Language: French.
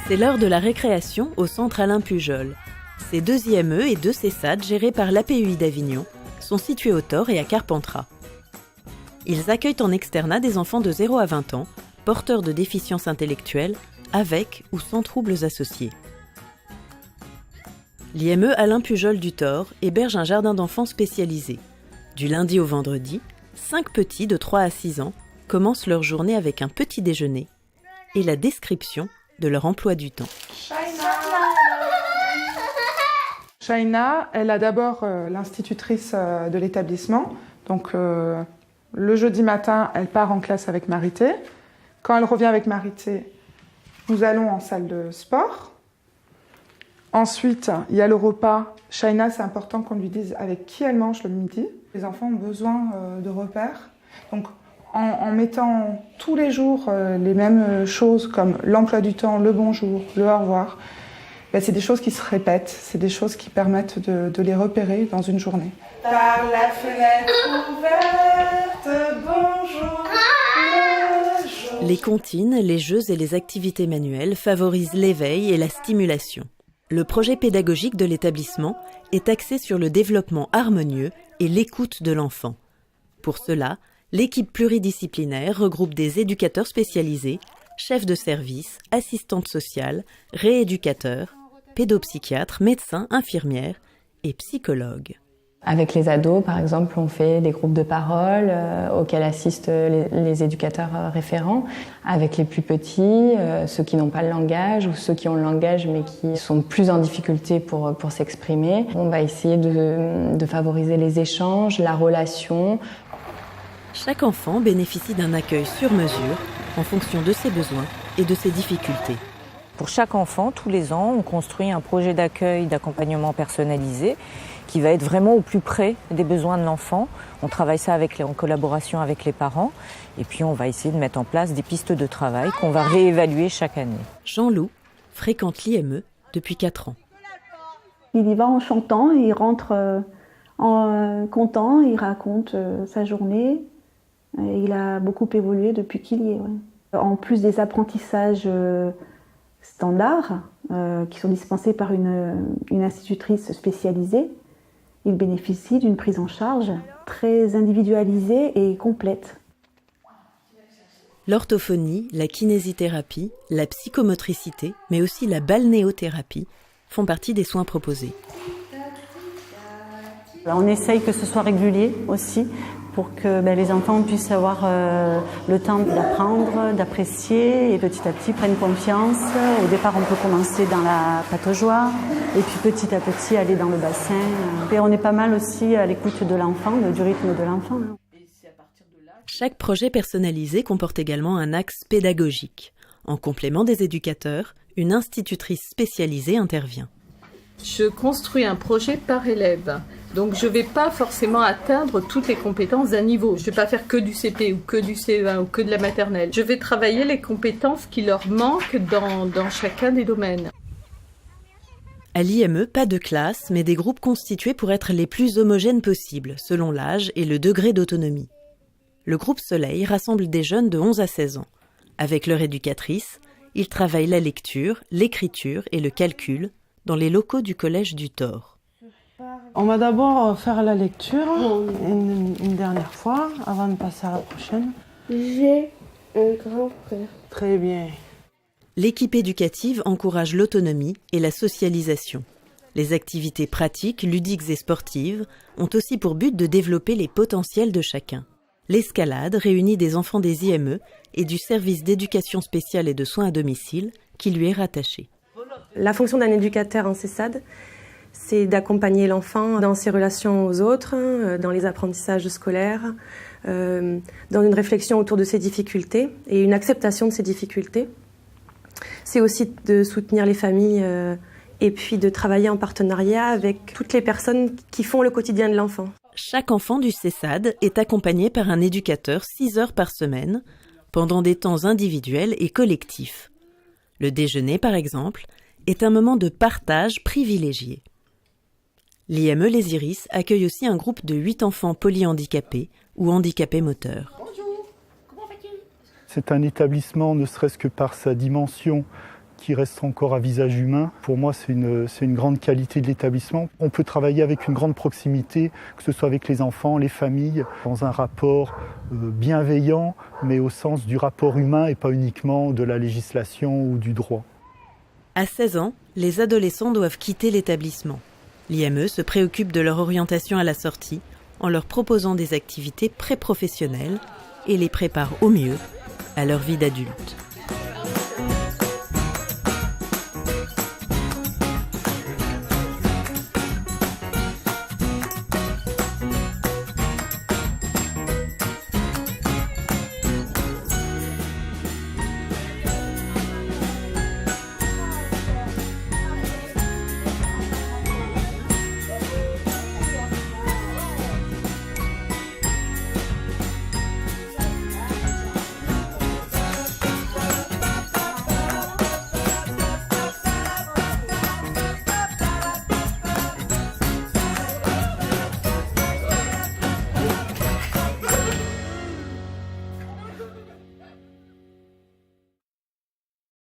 C'est l'heure de la récréation au centre Alain Pujol. Ces 2 IME et 2 CESAD gérés par l'APUI d'Avignon sont situés au Thor et à Carpentras. Ils accueillent en externat des enfants de 0 à 20 ans, porteurs de déficiences intellectuelles, avec ou sans troubles associés. L'IME Alain Pujol du Thor héberge un jardin d'enfants spécialisé. Du lundi au vendredi, 5 petits de 3 à 6 ans commencent leur journée avec un petit déjeuner et la description de leur emploi du temps. Shaina, elle a d'abord l'institutrice de l'établissement. Donc le jeudi matin, elle part en classe avec Marité. Quand elle revient avec Marité, nous allons en salle de sport. Ensuite, il y a le repas. Shaina, c'est important qu'on lui dise avec qui elle mange le midi. Les enfants ont besoin de repères. Donc, en mettant tous les jours les mêmes choses comme l'emploi du temps, le bonjour, le au revoir, ben, c'est des choses qui se répètent, c'est des choses qui permettent de les repérer dans une journée. Par la fenêtre ouverte, bonjour. Les comptines, les jeux et les activités manuelles favorisent l'éveil et la stimulation. Le projet pédagogique de l'établissement est axé sur le développement harmonieux et l'écoute de l'enfant. Pour cela, l'équipe pluridisciplinaire regroupe des éducateurs spécialisés, chefs de service, assistantes sociales, rééducateurs, pédopsychiatres, médecins, infirmières et psychologues. Avec les ados, par exemple, on fait des groupes de parole auxquels assistent les éducateurs référents. Avec les plus petits, ceux qui n'ont pas le langage ou ceux qui ont le langage mais qui sont plus en difficulté pour s'exprimer, on va essayer de favoriser les échanges, la relation. Chaque enfant bénéficie d'un accueil sur mesure en fonction de ses besoins et de ses difficultés. Pour chaque enfant, tous les ans, on construit un projet d'accueil, d'accompagnement personnalisé qui va être vraiment au plus près des besoins de l'enfant. On travaille ça en collaboration avec les parents et puis on va essayer de mettre en place des pistes de travail qu'on va réévaluer chaque année. Jean-Loup fréquente l'IME depuis 4 ans. Il y va en chantant, il rentre en content, il raconte sa journée. Il a beaucoup évolué depuis qu'il y est. Ouais. En plus des apprentissages standards qui sont dispensés par une institutrice spécialisée, il bénéficie d'une prise en charge très individualisée et complète. L'orthophonie, la kinésithérapie, la psychomotricité, mais aussi la balnéothérapie font partie des soins proposés. On essaye que ce soit régulier aussi, pour que les enfants puissent avoir le temps d'apprendre, d'apprécier et petit à petit prennent confiance. Au départ, on peut commencer dans la pataugeoire et puis petit à petit aller dans le bassin. Et on est pas mal aussi à l'écoute de l'enfant, du rythme de l'enfant. Chaque projet personnalisé comporte également un axe pédagogique. En complément des éducateurs, une institutrice spécialisée intervient. Je construis un projet par élève. Donc je ne vais pas forcément atteindre toutes les compétences d'un niveau. Je ne vais pas faire que du CP ou que du CE1 ou que de la maternelle. Je vais travailler les compétences qui leur manquent dans chacun des domaines. À l'IME, pas de classe, mais des groupes constitués pour être les plus homogènes possibles, selon l'âge et le degré d'autonomie. Le groupe Soleil rassemble des jeunes de 11 à 16 ans. Avec leur éducatrice, ils travaillent la lecture, l'écriture et le calcul dans les locaux du collège du Thor. On va d'abord faire la lecture une dernière fois avant de passer à la prochaine. J'ai un grand frère. Très bien. L'équipe éducative encourage l'autonomie et la socialisation. Les activités pratiques, ludiques et sportives ont aussi pour but de développer les potentiels de chacun. L'escalade réunit des enfants des IME et du service d'éducation spéciale et de soins à domicile qui lui est rattaché. La fonction d'un éducateur en CESAD, c'est d'accompagner l'enfant dans ses relations aux autres, dans les apprentissages scolaires, dans une réflexion autour de ses difficultés et une acceptation de ses difficultés. C'est aussi de soutenir les familles et puis de travailler en partenariat avec toutes les personnes qui font le quotidien de l'enfant. Chaque enfant du CESAD est accompagné par un éducateur 6 heures par semaine, pendant des temps individuels et collectifs. Le déjeuner, par exemple, est un moment de partage privilégié. L'IME Les Iris accueille aussi un groupe de 8 enfants polyhandicapés ou handicapés moteurs. C'est un établissement, ne serait-ce que par sa dimension, qui reste encore à visage humain. Pour moi, c'est une grande qualité de l'établissement. On peut travailler avec une grande proximité, que ce soit avec les enfants, les familles, dans un rapport bienveillant, mais au sens du rapport humain et pas uniquement de la législation ou du droit. À 16 ans, les adolescents doivent quitter l'établissement. L'IME se préoccupe de leur orientation à la sortie en leur proposant des activités pré-professionnelles et les prépare au mieux à leur vie d'adulte.